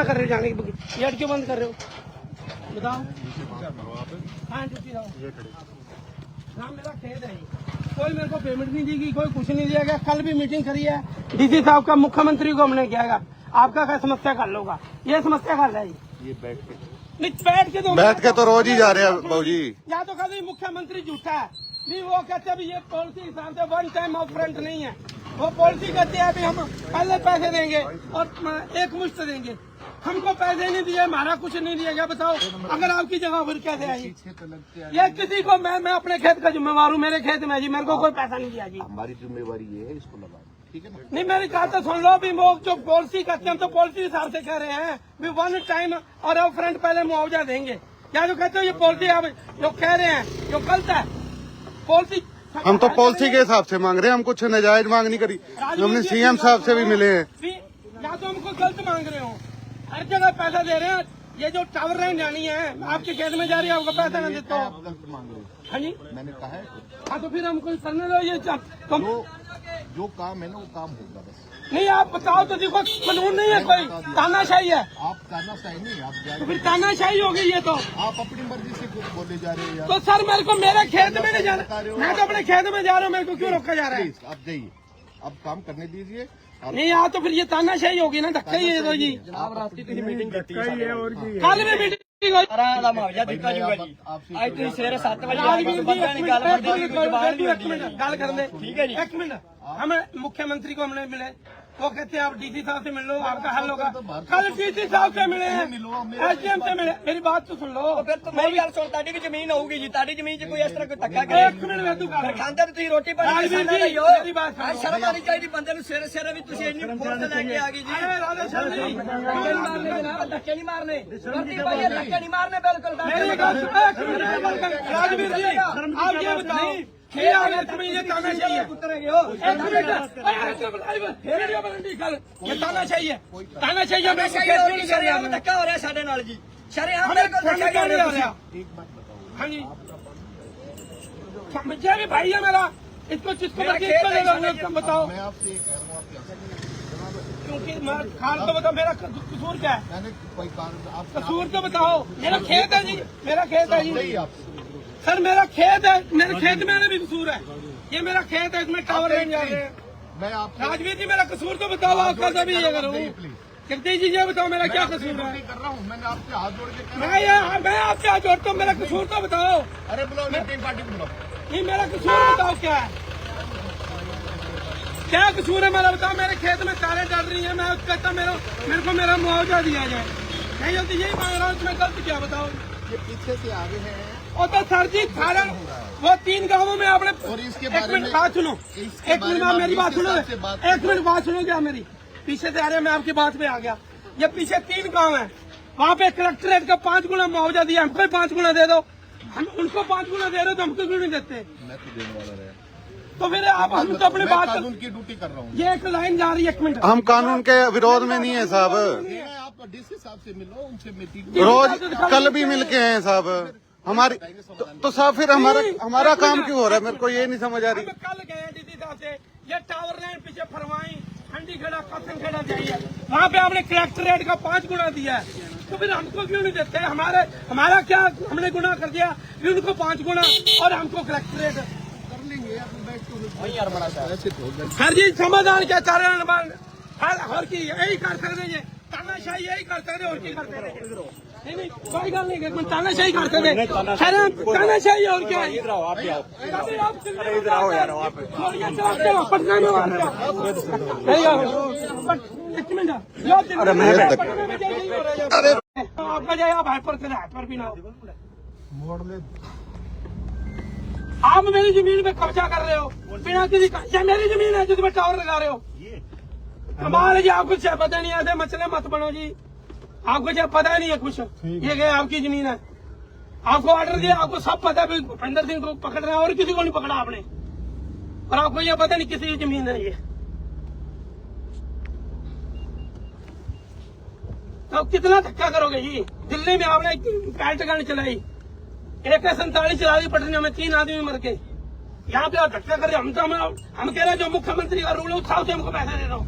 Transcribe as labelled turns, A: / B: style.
A: मना कर रहे हो जाने की, गेट क्यों बंद कर रहे हो बताओ। हाँ ड्यूटी रहो। हाँ मेरा खेद है, कोई मेरे को पेमेंट नहीं देगी, कोई कुछ नहीं दिया गया। कल भी मीटिंग करी है डीसी साहब का, मुख्यमंत्री को हमने किया, आपका क्या समस्या कर लोगा, ये समस्या कर रहा है ये बैठ के नहीं, बैठ के तो रोज ही जा रहे हैं बाबू जी। या तो कहते मुख्यमंत्री झूठा है, नहीं वो कहते हैं ये पॉलिसी हिसाब से वन टाइम ऑफ फ्रंट नहीं है, वो पॉलिसी कहते हैं अभी हम पहले पैसे देंगे और एक मुश्त देंगे। हमको पैसे नहीं दिए, हमारा कुछ नहीं दिया गया। बताओ अगर आपकी जगह फिर कैसे आई? ये किसी को मैं अपने खेत का जिम्मेवार हूँ, मेरे खेत में जी, मेरे को कोई पैसा नहीं दिया जी।
B: हमारी जिम्मेवारी ये है, इसको लगा ठीक है ना?
A: नहीं मेरी बात तो सुन लो भी, वो जो पॉलिसी करते हैं हम तो पॉलिसी हिसाब से कह रहे हैं भी वन टाइम और अब फ्रंट पहले मुआवजा देंगे। क्या जो कहते हो ये पॉलिसी आप जो कह रहे हैं जो गलत है पॉलिसी।
C: हम तो पॉलिसी के हिसाब से मांग रहे हैं, हम कुछ नाजायज मांग नहीं करी। हमने सीएम साहब से भी मिले हैं।
A: या तो हमको गलत मांग रहे हो, हर जगह पैसा दे रहे हैं। ये जो टावर लाइन जानी है आपके खेत में जा रही है, आपको पैसा नहीं देते हो।
B: गलत मांग रहे हो।
A: हाँ जी
B: मैंने कहा है
A: हाँ तो फिर हमको करने दो ये
B: जो काम है ना वो काम होगा बस।
A: नहीं आप बताओ तो, देखो कानून नहीं है कोई, तानाशाही है।
B: आप तानाशाही नहीं, आप
A: तो फिर तानाशाही होगी ये तो।
B: आप अपनी मर्जी से कुछ बोले जा रहे हैं।
A: तो सर मेरे को मेरे खेत में नहीं जाना, मैं तो अपने खेत में जा रहा हूँ, मेरे को क्यों रोका जा रहा है?
B: आप जाइए, अब काम करने दीजिए।
A: नहीं यहाँ तो फिर ये तानाशाही होगी ना, धक्का ही है तो जी।
B: आप रास्ते की मीटिंग करती है
A: कल में मीटिंग गल कर दे, ठीक है जी। एक मिनट, हम मुख्यमंत्री को हमने मिले, वो कहते हैं आप डीसी साहब से मिल लो, आपका हल होगा। कल डीसी साहब से मिले हैं, एसडीएम से मिले, मेरी बात तो सुन लो।
D: फिर तो मेरी गल सुन, ताड़ी की जमीन होगी जी, ताड़ी जमीन च कोई इस तरह कोई धक्का करे?
A: एक मिनट में तू कर
D: खांदे तुम रोटी
A: मेरी बात सुनो।
D: शर्म आनी चाहिए बंदे सवेरे सवेरे भी तुम इन्नी फोर्स लेके आ गई जी। धक्के नहीं मारने, धक्के नहीं मारने, बिल्कुल
A: राजवीर जी आप ये बताओ, ये तानाशाही है, ये तानाशाही है, तानाशाही है।
D: धक्का हो रहा है साढ़े नाल जी,
A: हाँ जी समझिए भी भाई है मेरा, इसको जिसको बताओ।
B: मैं आपसे ये कह रहा हूँ, आप
A: क्योंकि खाल तो बताओ मेरा कसूर क्या है?
B: मैंने कोई कारण आप
A: कसूर तो बताओ। मेरा खेत है जी, मेरा खेत है जी
B: आप
A: सर, मेरा खेत है, मेरे खेत में भी कसूर है। ये मेरा खेत है, इसमें टावर लेने जा रहे हैं।
B: मैं आप
A: राजवीर जी मेरा कसूर तो बताओ, आपका तभी ये करूँ। जगदीश जी ये बताओ मेरा क्या कसूर है?
B: कर रहा हूँ, मैंने आपसे हाथ जोड़ के
A: मैं आपसे हाथ जोड़ता हूँ, मेरा कसूर तो बताओ।
B: अरे बुलाओ पार्टी बुलाओ।
A: नहीं मेरा कसूर बताओ क्या है, क्या कसूर है मेरा बताओ। मेरे खेत में तारें डल रही हैं, मैं कहता मेरे को मेरा मुआवजा दिया जाए, नहीं होती यही मांग रहा हूँ। तुम्हें गलत क्या बताओ?
B: ये पीछे से आगे हैं
A: और तो सर जी थाना वो 3 गांवों में आपने
B: और इसके
A: एक मिनट बात सुनो, एक मिनट मेरी बात सुनो, एक मिनट बात सुनो क्या मेरी। पीछे से आ रहे, मैं आपकी बात पे आ गया। ये पीछे 3 गांव है, वहाँ पे कलेक्ट्रेट का 5 गुना मुआवजा दिया, हमको 5 गुना दे दो। हम उनको 5 गुना दे रहे हो तो हमको क्यों नहीं देते?
B: मैं तो देने वाला रहा।
A: तो फिर आप हम तो अपनी बात
B: कानून की ड्यूटी कर रहा हूँ।
A: ये एक लाइन जा रही है, एक मिनट।
C: हम कानून के विरोध में नहीं है साहब।
B: आप डीसी साहब से मिलो, उनसे मीटिंग
C: रोज कल भी मिल के हैं साहब हमारी। तो साहब फिर हमारा काम क्यों हो रहा है? मेरे को ये नहीं समझ आ रही।
A: कल गए डीसी साहब से, ये टावर लाइन पीछे फरवाई ठंडी खेड़ा कसन खेड़ा चाहिए, वहाँ पे आपने कलेक्ट्रेट का 5 गुना दिया है, तो फिर हमको क्यों नहीं देते? हमारा क्या हमने गुना कर दिया? उनको 5 गुना और हमको कलेक्ट्रेट
B: कर लेंगे।
A: सर जी समाधान क्या चाह रहे हैं? हर की यही कर सकते ये तानाशाही, यही कर सकते और की करते रहे। नहीं कोई गल नहीं, एक मिनट तानाशाही करते थे, तानाशाही और क्या है? पटना में आपका जाए, आप हाइपर भी ना मोड़ ले। आप मेरी जमीन पे कब्जा कर रहे हो बिना किसी का, ये मेरी जमीन है जिसमें टावर लगा रहे हो। कमाल है जी, आपको कुछ पता नहीं है, मसले मत बनो जी, आपको क्या पता नहीं है कुछ। ये गए आपकी जमीन है, आपको ऑर्डर दिया, आपको सब पता है भूपेंद्र सिंह को पकड़ रहे हैं और किसी को नहीं पकड़ा आपने, और आपको ये पता नहीं किसी की जमीन है ये। तो कितना धक्का करोगे जी? दिल्ली में आपने पैंट गन चलाई, AK-47 चला दी, पटना में 3 आदमी मर गए। यहाँ पे आप धक्का कर रहे, हम कह रहे हैं जो मुख्यमंत्री का रूल है उस हिसाब से हमको पैसे दे दो।